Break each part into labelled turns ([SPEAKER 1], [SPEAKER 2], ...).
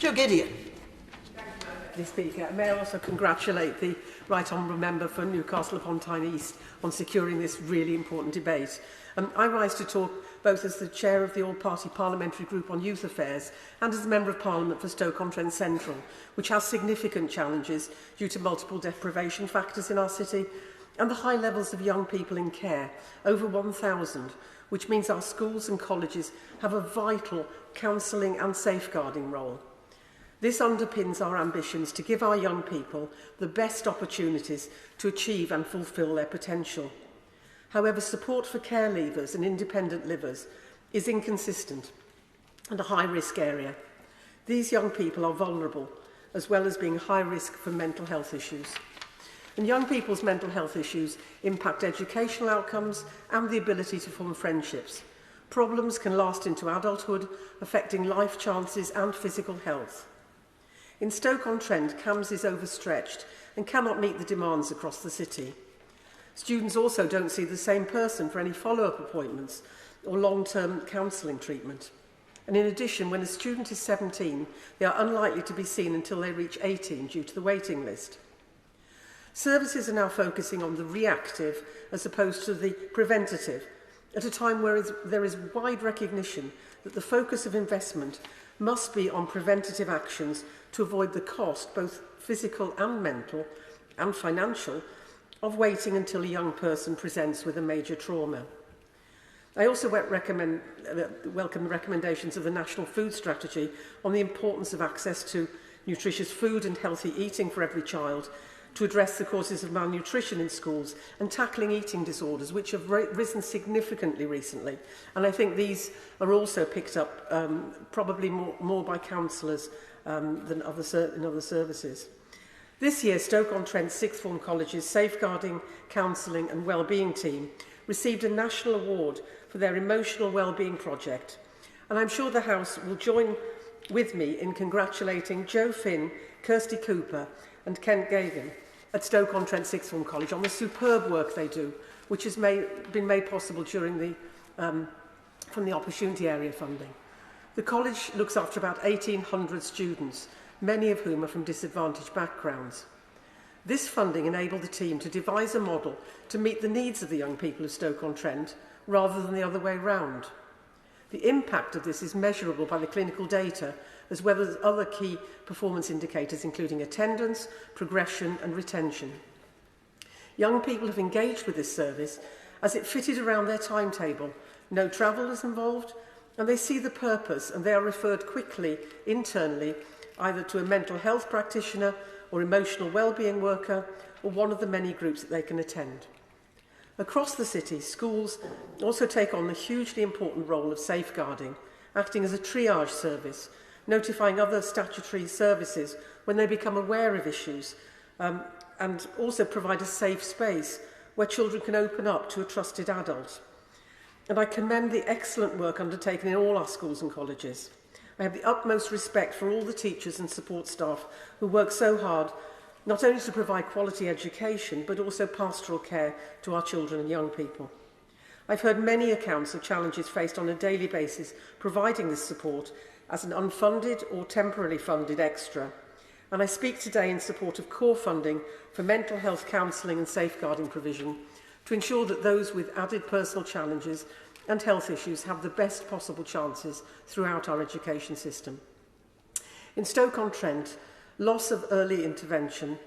[SPEAKER 1] Jo Gideon.
[SPEAKER 2] Thank you, Speaker. May I also congratulate the Right Honourable Member for Newcastle upon Tyne East on securing this really important debate. I rise to talk both as the Chair of the All-Party Parliamentary Group on Youth Affairs and as the Member of Parliament for Stoke-on-Trent Central, which has significant challenges due to multiple deprivation factors in our city and the high levels of young people in care, over 1,000, which means our schools and colleges have a vital counselling and safeguarding role. This underpins our ambitions to give our young people the best opportunities to achieve and fulfil their potential. However, support for care leavers and independent livers is inconsistent and a high-risk area. These young people are vulnerable, as well as being high risk for mental health issues. And young people's mental health issues impact educational outcomes and the ability to form friendships. Problems can last into adulthood, affecting life chances and physical health. In Stoke-on-Trent, CAMHS is overstretched and cannot meet the demands across the city. Students also don't see the same person for any follow-up appointments or long-term counselling treatment. And in addition, when a student is 17, they are unlikely to be seen until they reach 18 due to the waiting list. Services are now focusing on the reactive as opposed to the preventative, at a time where there is wide recognition that the focus of investment must be on preventative actions to avoid the cost, both physical and mental and financial, of waiting until a young person presents with a major trauma. I also welcome the recommendations of the National Food Strategy on the importance of access to nutritious food and healthy eating for every child, to address the causes of malnutrition in schools and tackling eating disorders, which have risen significantly recently. And I think these are also picked up probably more by counsellors than in other services. This year, Stoke-on-Trent Sixth Form College's Safeguarding, Counselling and Wellbeing team received a national award for their emotional wellbeing project. And I'm sure the House will join with me in congratulating Jo Finn, Kirsty Cooper and Kent Gagan at Stoke-on-Trent Sixth Form College on the superb work they do, which has been made possible during from the Opportunity Area funding. The college looks after about 1,800 students, many of whom are from disadvantaged backgrounds. This funding enabled the team to devise a model to meet the needs of the young people of Stoke-on-Trent rather than the other way round. The impact of this is measurable by the clinical data, as well as other key performance indicators, including attendance, progression and retention. Young people have engaged with this service as it fitted around their timetable. No travel is involved, and they see the purpose, and they are referred quickly internally either to a mental health practitioner or emotional wellbeing worker, or one of the many groups that they can attend. Across the city, schools also take on the hugely important role of safeguarding, acting as a triage service, notifying other statutory services when they become aware of issues, and also provide a safe space where children can open up to a trusted adult. And I commend the excellent work undertaken in all our schools and colleges. I have the utmost respect for all the teachers and support staff who work so hard not only to provide quality education, but also pastoral care to our children and young people. I've heard many accounts of challenges faced on a daily basis providing this support as an unfunded or temporarily funded extra. And I speak today in support of core funding for mental health counselling and safeguarding provision to ensure that those with added personal challenges and health issues have the best possible chances throughout our education system. In Stoke-on-Trent, loss of early intervention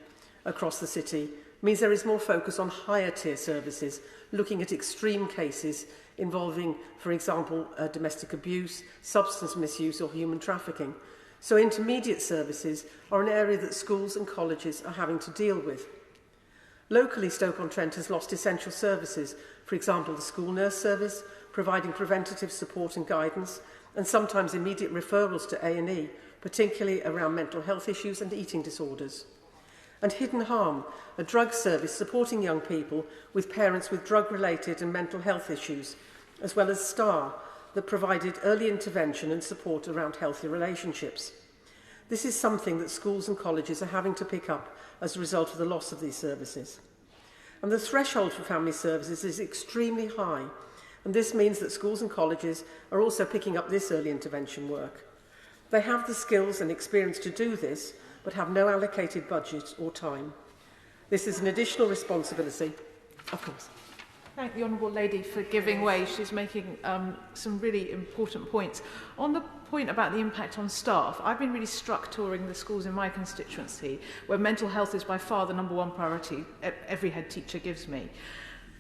[SPEAKER 2] across the city means there is more focus on higher tier services, looking at extreme cases involving, for example, domestic abuse, substance misuse or human trafficking. So intermediate services are an area that schools and colleges are having to deal with. Locally, Stoke-on-Trent has lost essential services, for example, the school nurse service, providing preventative support and guidance, and sometimes immediate referrals to A&E, particularly around mental health issues and eating disorders. And Hidden Harm, a drug service supporting young people with parents with drug-related and mental health issues, as well as STAR, that provided early intervention and support around healthy relationships. This is something that schools and colleges are having to pick up as a result of the loss of these services. And the threshold for family services is extremely high, and this means that schools and colleges are also picking up this early intervention work. They have the skills and experience to do this, but have no allocated budget or time. This is an additional responsibility, of course.
[SPEAKER 1] Thank the Honourable Lady for giving way. She's making some really important points. On the point about the impact on staff, I've been really struck touring the schools in my constituency, where mental health is by far the number one priority every head teacher gives me.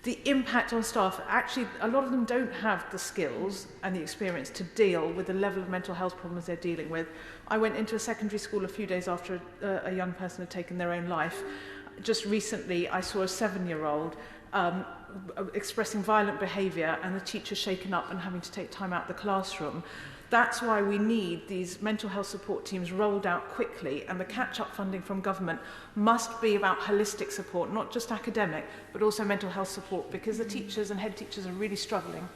[SPEAKER 1] The impact on staff, actually, a lot of them don't have the skills and the experience to deal with the level of mental health problems they're dealing with. I went into a secondary school a few days after a young person had taken their own life. Just recently, I saw a 7-year-old expressing violent behaviour and the teacher shaken up and having to take time out of the classroom. That's why we need these mental health support teams rolled out quickly, and the catch-up funding from government must be about holistic support, not just academic, but also mental health support, because the teachers and head teachers are really struggling.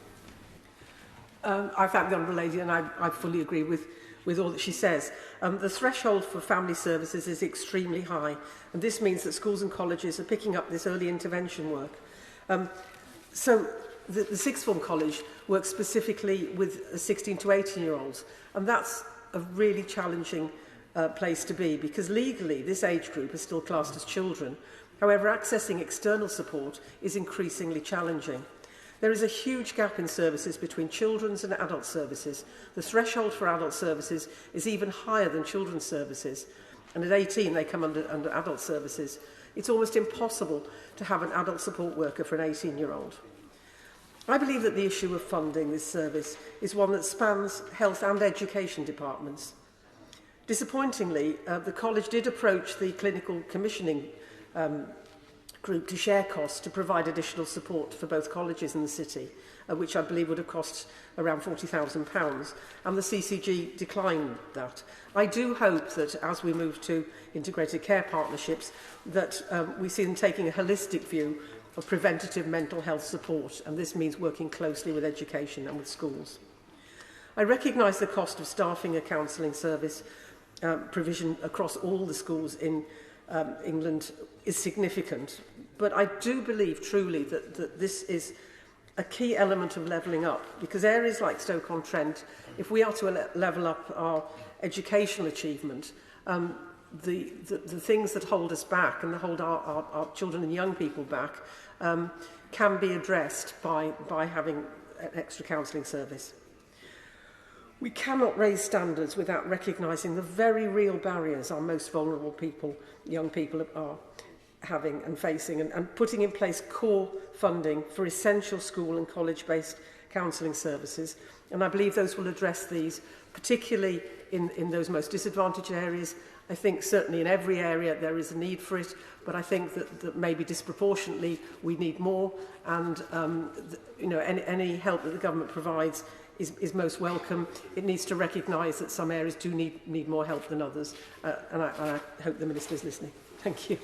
[SPEAKER 2] I thank the Honourable Lady, and I fully agree with all that she says. The threshold for family services is extremely high, and this means that schools and colleges are picking up this early intervention work. So the sixth form college works specifically with 16 to 18-year-olds, and that's a really challenging place to be, because legally this age group is still classed as children. However, accessing external support is increasingly challenging. There is a huge gap in services between children's and adult services. The threshold for adult services is even higher than children's services, and at 18 they come under adult services. It's almost impossible to have an adult support worker for an 18-year-old. I believe that the issue of funding this service is one that spans health and education departments. Disappointingly, the college did approach the clinical commissioning group to share costs to provide additional support for both colleges in the city, which I believe would have cost around £40,000, and the CCG declined that. I do hope that as we move to integrated care partnerships, that we see them taking a holistic view of preventative mental health support, and this means working closely with education and with schools. I recognise the cost of staffing a counselling service provision across all the schools in England is significant, but I do believe truly that this is a key element of levelling up, because areas like Stoke-on-Trent, if we are to level up our educational achievement, the things that hold us back and that hold our children and young people back can be addressed by having an extra counselling service. We cannot raise standards without recognising the very real barriers our most vulnerable people, young people, are having and facing, and putting in place core funding for essential school and college-based counselling services. And I believe those will address these, particularly in those most disadvantaged areas. I think certainly in every area there is a need for it, but I think that maybe disproportionately we need more, and any help that the government provides is most welcome. It needs to recognise that some areas do need more help than others, and I hope the Minister is listening. Thank you.